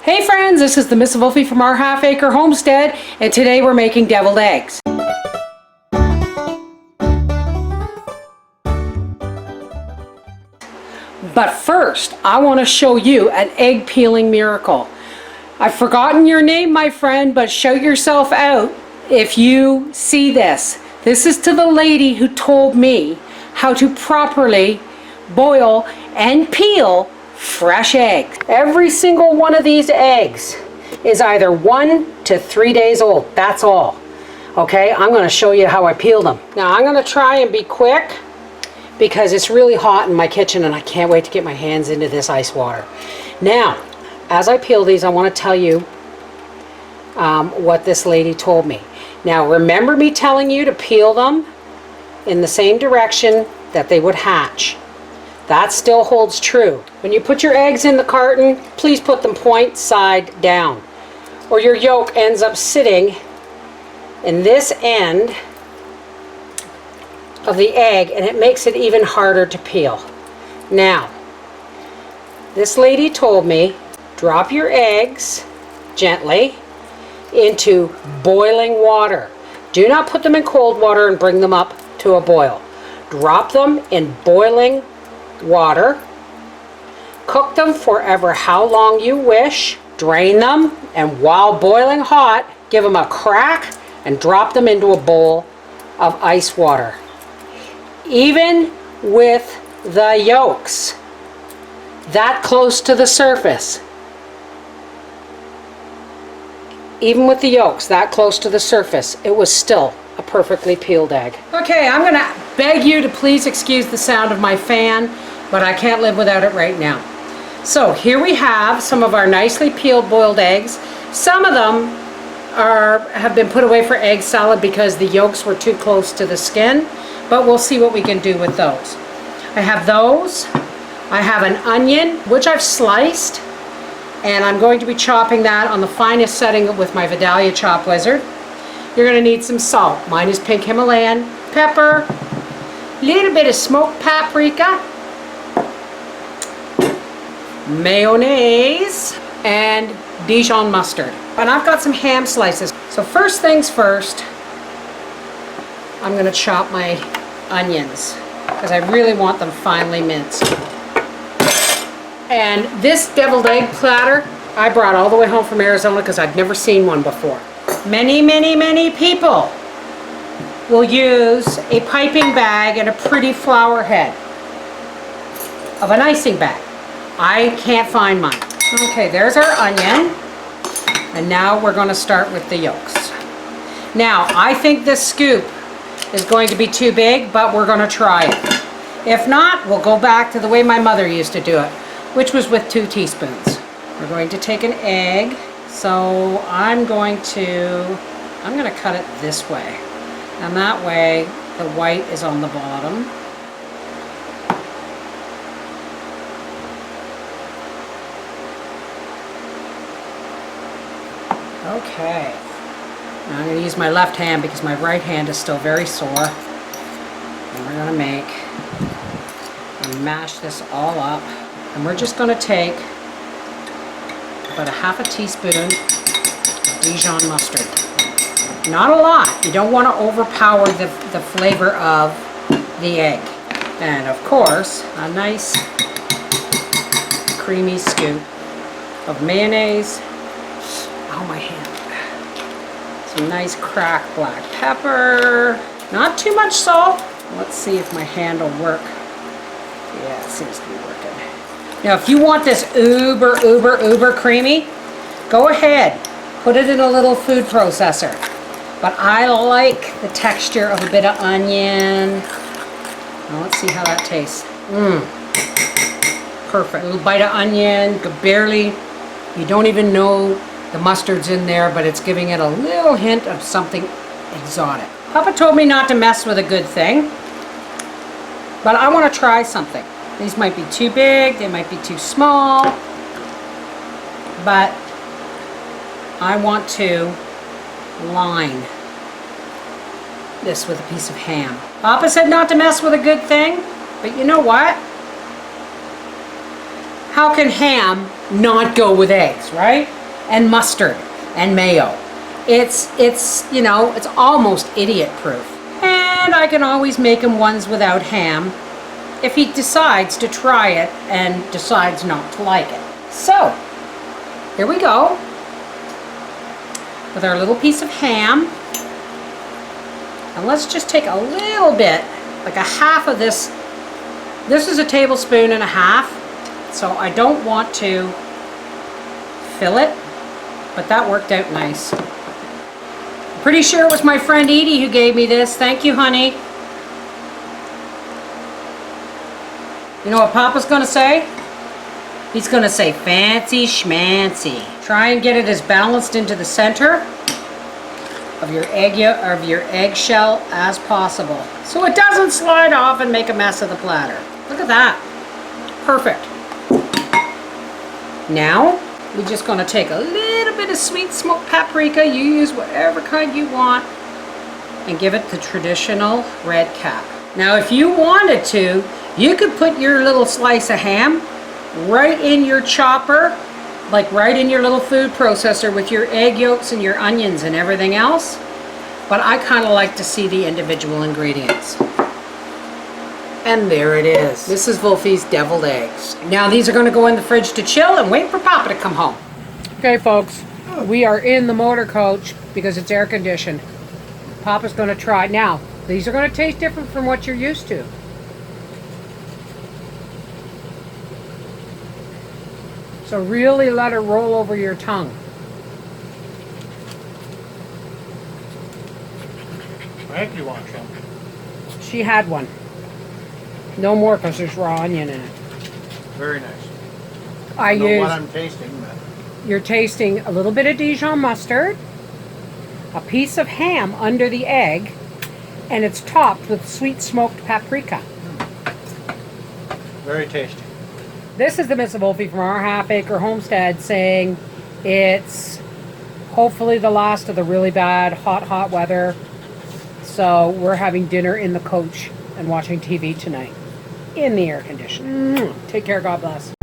Hey friends, this is the MrsVolfie from our half-acre homestead, and today we're making deviled eggs. But first, I want to show you an egg peeling miracle. I've forgotten your name, my friend, but shout yourself out if you see this. This is to the lady who told me how to properly boil and peel fresh eggs. Every single one of these eggs is either 1 to 3 days old. That's all. Okay, I'm going to show you how I peel them. Now I'm going to try and be quick because it's really hot in my kitchen and I can't wait to get my hands into this ice water. Now, as I peel these, I want to tell you what this lady told me. Now, remember me telling you to peel them in the same direction that they would hatch. That still holds true. When you put your eggs in the carton, please put them point side down, or your yolk ends up sitting in this end of the egg and it makes it even harder to peel. Now, this lady told me, drop your eggs gently into boiling water. Do not put them in cold water and bring them up to a boil. Drop them in boiling water. Cook them for ever how long you wish. Drain them, and while boiling hot, give them a crack and drop them into a bowl of ice water. Even with the yolks that close to the surface, even with the yolks that close to the surface, it was still a perfectly peeled egg. Okay, I'm gonna beg you to please excuse the sound of my fan, but I can't live without it right now. So here we have some of our nicely peeled boiled eggs. Some of them have been put away for egg salad because the yolks were too close to the skin, but we'll see what we can do with those. I have those. I have an onion, which I've sliced, and I'm going to be chopping that on the finest setting with my Vidalia Chop Wizard. You're going to need some salt. Mine is pink Himalayan pepper, a little bit of smoked paprika, mayonnaise, and Dijon mustard. And I've got some ham slices. So first things first, I'm going to chop my onions because I really want them finely minced. And this deviled egg platter I brought all the way home from Arizona because I'd never seen one before. Many people will use a piping bag and a pretty flower head of an icing bag. I can't find mine. Okay, there's our onion. And now we're going to start with the yolks. Now, I think this scoop is going to be too big, but we're going to try it. If not, we'll go back to the way my mother used to do it, which was with 2 teaspoons. We're going to take an egg. So I'm going to cut it this way. And that way the white is on the bottom. Okay. Now I'm going to use my left hand because my right hand is still very sore. And we're going to mash this all up. And we're just going to take about a half a teaspoon of Dijon mustard. Not a lot. You don't want to overpower the flavor of the egg. And of course, a nice creamy scoop of mayonnaise. Oh, my hand. Some nice cracked black pepper. Not too much salt. Let's see if my hand will work. Yeah, it seems to be working. Now, if you want this uber creamy, go ahead. Put it in a little food processor. But I like the texture of a bit of onion. Now, let's see how that tastes. Perfect. A little bite of onion, barely. You don't even know the mustard's in there, but it's giving it a little hint of something exotic. Papa told me not to mess with a good thing, but I want to try something. These might be too big, they might be too small, but I want to line this with a piece of ham. Papa said not to mess with a good thing, but you know what? How can ham not go with eggs, right? And mustard and mayo. It's you know, it's almost idiot proof. And I can always make him ones without ham if he decides to try it and decides not to like it. So, here we go with our little piece of ham. And let's just take a little bit, like a half of this. This is a tablespoon and a half, so I don't want to fill it, but that worked out nice. I'm pretty sure it was my friend Edie who gave me this. Thank you, honey. You know what Papa's gonna say? He's gonna say fancy schmancy. Try and get it as balanced into the center of your eggshell as possible, so it doesn't slide off and make a mess of the platter. Look at that. Perfect. Now, we're just gonna take a little bit of sweet smoked paprika. You use whatever kind you want, and give it the traditional red cap. Now, if you wanted to, you could put your little slice of ham right in your chopper, like right in your little food processor with your egg yolks and your onions and everything else. But I kind of like to see the individual ingredients. And there it is. MrsVolfies deviled eggs. Now these are going to go in the fridge to chill and wait for Papa to come home. Okay, folks, we are in the motor coach because it's air conditioned. Papa's going to try. Now, these are going to taste different from what you're used to. So really let it roll over your tongue. I think you want some. She had one. No more because there's raw onion in it. Very nice. I don't know use. what I'm tasting, but You're tasting a little bit of Dijon mustard, a piece of ham under the egg, and it's topped with sweet smoked paprika. very tasty. This is the MrsVolfie from our half-acre homestead saying it's hopefully the last of the really bad hot weather. So we're having dinner in the coach and watching TV tonight in the air conditioning. Take care. God bless.